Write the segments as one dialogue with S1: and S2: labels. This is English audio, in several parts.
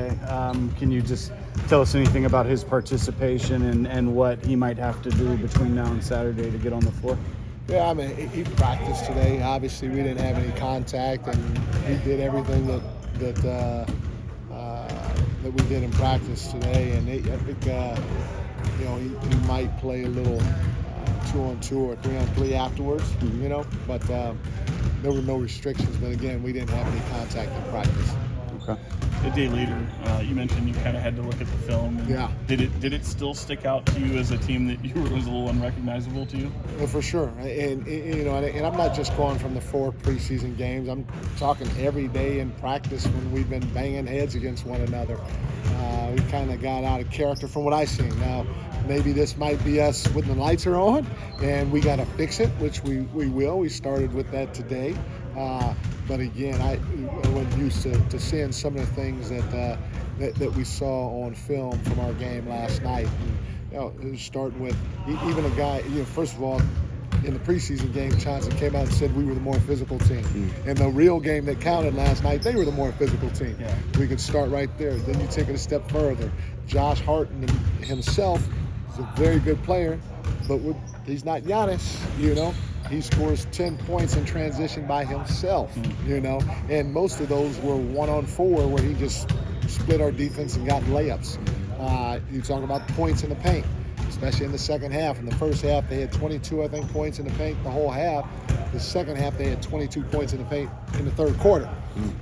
S1: today. Can you just tell us anything about his participation and what he might have to do between now and Saturday to get on the floor?
S2: Yeah, I mean, he practiced today. Obviously, we didn't have any contact, and he did everything that we did in practice today. And I think he might play a little 2-on-2 or 3-on-3 afterwards. But there were no restrictions. But again, we didn't have any contact in practice.
S1: Okay.
S3: A day later, you mentioned you kind of had to look at the film. And
S2: Yeah.
S3: Did it still stick out to you as a team that was a little unrecognizable to you?
S2: Well, for sure, and I'm not just going from the 4 preseason games. I'm talking every day in practice when we've been banging heads against one another. We kind of got out of character from what I seen. Now, maybe this might be us when the lights are on, and we got to fix it, which we will. We started with that today. But again, I wasn't used to seeing some of the things that we saw on film from our game last night. And, it was starting with even a guy. First of all, in the preseason game, Johnson came out and said we were the more physical team. In the real game that counted last night, they were the more physical team.
S3: Yeah.
S2: We could start right there. Then you take it a step further. Josh Harton himself is a very good player, but he's not Giannis. He scores 10 points in transition by himself, and most of those were 1-on-4 where he just split our defense and got layups. You talk about points in the paint, especially in the second half. In the first half, they had 22, I think, points in the paint the whole half. The second half, they had 22 points in the paint in the third quarter,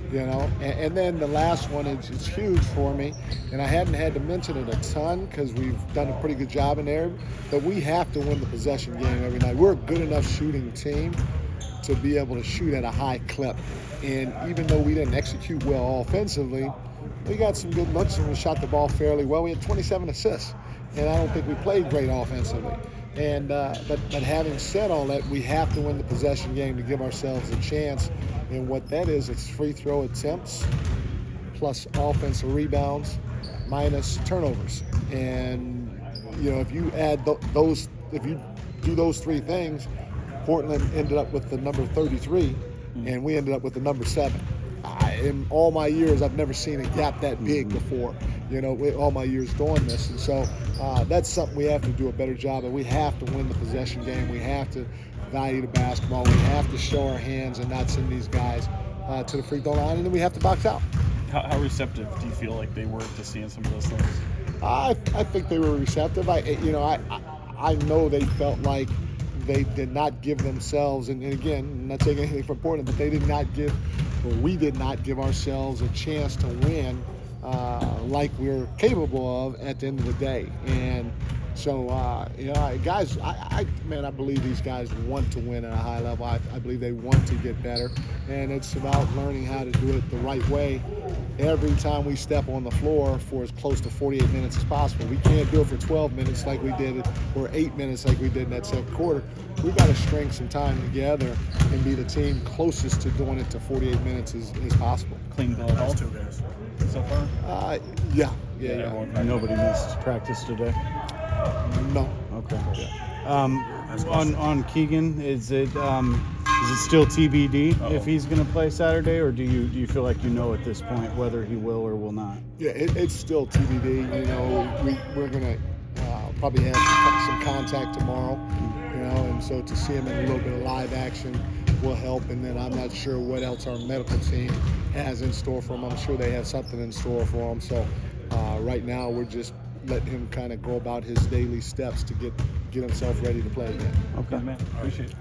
S2: And then the last one is huge for me, and I hadn't had to mention it a ton because we've done a pretty good job in there, but we have to win the possession game every night. We're a good enough shooting team to be able to shoot at a high clip. And even though we didn't execute well offensively, we got some good looks and we shot the ball fairly well. We had 27 assists, and I don't think we played great offensively. And but having said all that, we have to win the possession game to give ourselves a chance. And what that is, it's free throw attempts plus offensive rebounds minus turnovers. And if you add those, if you do those 3 things, Portland ended up with the number 33, and we ended up with the number 7. In all my years, I've never seen a gap that big before. All my years doing this, and so that's something we have to do a better job of. We have to win the possession game. We have to value the basketball. We have to show our hands and not send these guys to the free throw line, and then we have to box out.
S3: How receptive do you feel like they were to seeing some of those things?
S2: I think they were receptive. I know they felt like they did not give themselves, and again, I'm not taking anything from Portland, but we did not give ourselves a chance to win like we're capable of at the end of the day. And so, guys, I believe these guys want to win at a high level. I believe they want to get better, and it's about learning how to do it the right way every time we step on the floor for as close to 48 minutes as possible. We can't do it for 12 minutes like we did, or 8 minutes like we did in that second quarter. We've got to string some time together and be the team closest to doing it to 48 minutes as possible.
S3: Clean bill of health so far?
S2: Yeah.
S1: Nobody missed practice today?
S2: No.
S1: Okay. On Keegan, is it still TBD if he's going to play Saturday, or do you feel like at this point whether he will or will not?
S2: Yeah, it's still TBD. We're going to probably have some contact tomorrow, and so to see him in a little bit of live action will help. And then I'm not sure what else our medical team has in store for him. I'm sure they have something in store for him. So right now we're just letting him kind of go about his daily steps to get himself ready to play again.
S1: Okay,
S3: man. Appreciate it.